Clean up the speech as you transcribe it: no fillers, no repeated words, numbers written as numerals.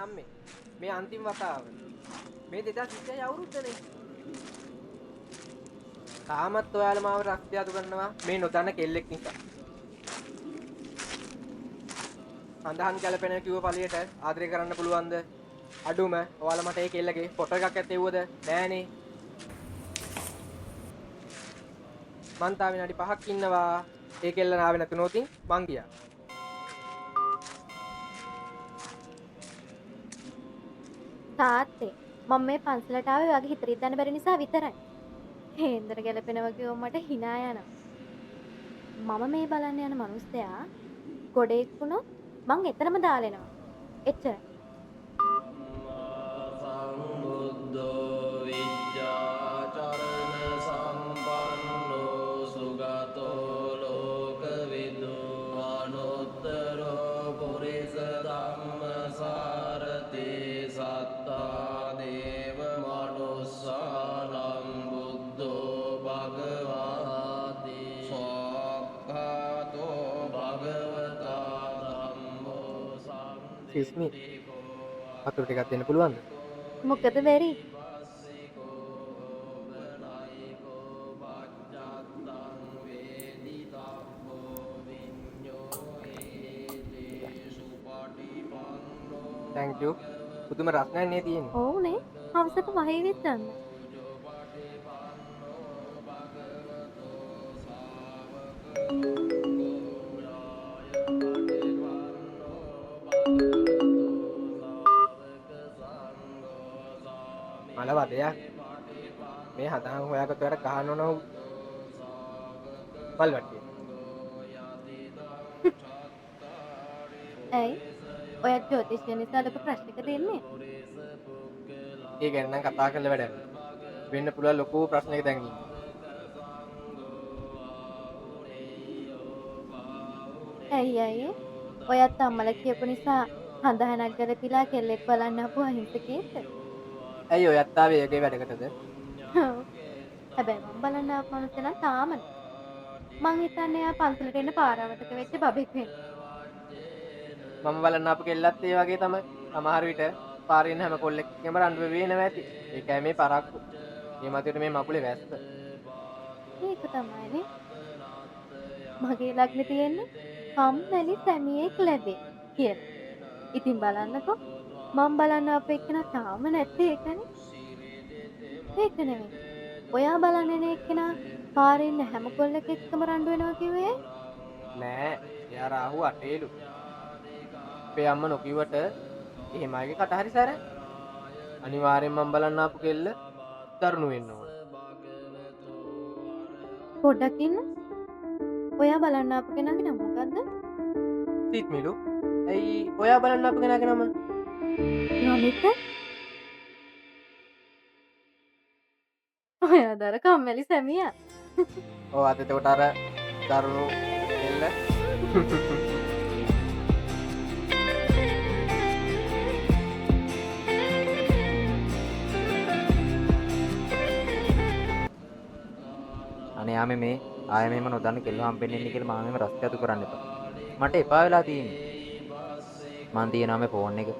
අම්මේ. මේ අන්තිම වතාව. මේ 2020 අවුරුද්දනේ. තාමත් ඔයාලා මාව රක්තියාදු කරනවා මේ නොදන්න කෙල්ලෙක් නිසා. සඳහන් ගැලපෙන කිව්ව පළියට ආදරය කරන්න පුළුවන්ද? අඩුම ඔයාලා මට ඒ කෙල්ලගේ ෆොටෝ එකක් ඇත්තෙව්වද? නෑනේ. මං තා විනාඩි 5ක් ඉන්නවා. ඒ කෙල්ල නාවේ නැතුනොත් මං ගියා. තාත්තේ මම මේ පන්සලට ආවේ ඔයාගේ හිත රිද්දන්න බැරි නිසා විතරයි. හේන්දර ගැලපෙනවා කිව්වම මට hina යනවා. මම මේ බලන්න යන මිනිස්සයා ගොඩේක් වුණොත් මං එතනම දාලෙනවා. එච්චරයි. සම්බුද්ධෝ විද්‍යාචරණ සම්පන්නෝ සුගතෝ ලෝකවිදු අනුත්තරෝ පුරිස ධම්මසාරතේ සත්තා දේව මනුස්සානම් බුද්ධෝ භගවාති සක්ඛාතෝ භගවතා ධම්මෝ excuse me. වතුර ටිකක් දෙන්න පුළුවන්ද? මොකද බැරි? thank you. පුදුම රස්නයක් නේ තියෙන්නේ. ඕනේ. හවසට වහේ විස්සන්න. මල වදයක්. මේ හදාන් හොයාගත්ත වැඩ කහන්න ඕන මල් වට්ටිය. ඇයි? ඔයත් ජ්‍යොතිෂය නිසා ලොකු ප්‍රශ්නක දෙන්නේ. ඒ ගැන නම් කතා කරලා වැඩක් නෑ. වෙන්න පුළුවන් ලොකු ප්‍රශ්නයක දැන් ඉන්නේ. ඇයි? ඔයත් අම්මලා කියපු නිසා හඳහනක් ගලපිලා කෙල්ලෙක් බලන්න ආපු අහිංසකයෙක්ද? ඇයි ඔයත් ආවේ ඒකේ වැඩකටද? ඔව්. හැබැයි මම බලන්න ආපු මිනිස්සු නම් තාම නෑ. මං හිතන්නේ එයා පන්සලට එන්න පාරාවතක වෙච්ච බබෙක් වෙන්න. මම බලන්න ආපු කෙල්ලත් ඒ වගේ තමයි. සමහර විට පාරේ ඉන්න හැම කොල්ලෙක්ගේම රණ්ඩු වෙවි එනවා ඇති. ඒකයි මේ පරක්කු. මේ මතියට මේ මකුලේ වැස්ස. ඒක තමයිනේ. මගේ ලග්නේ තියෙන්නේ කම්මැලි සැමියෙක් ලැබේ කියලා. ඉතින් බලන්නකෝ මම බලන්න ආපු එක්කෙනා තාම නැත්තේ ඒකනේ. ඒක නෙමෙයි. ඔයා බලන්න එන එක්කෙනා පාරේ ඉන්න හැම කොල්ලෙක් එක්කම රණ්ඩු වෙනවා කිව්වේ? නෑ. එයා රාහු අටේලු. අපේ අම්ම නොකියුවට එහෙම අයගේ කට හරි සැර. අනිවාර්යෙන් මම බලන්න ආපු කෙල්ල දරුණු වෙන්න ඕන. පොඩ්ඩක් ඉන්න. ඔයා බලන්න ආපු කෙනාගේ නම මොකද්ද? සිත් මිලු. ඇයි ඔයා බලන්න ආපු කෙනාගේ නම? නමිත? ඔයා දර කම්මැලි සැමියා. ඔව් අද එතකොට අර දරුණු කෙල්ල. අනේ යාමේ මේ ආයෙ මෙහෙම නොදන්න කෙල්ල හම්බෙන්න ඉන්නේ කියලා මම මෙහෙම රස්තියතු කරන්න එපා. මට එපා වෙලා තියෙන්නේ. මන් තියනවා මේ ෆෝන් එක.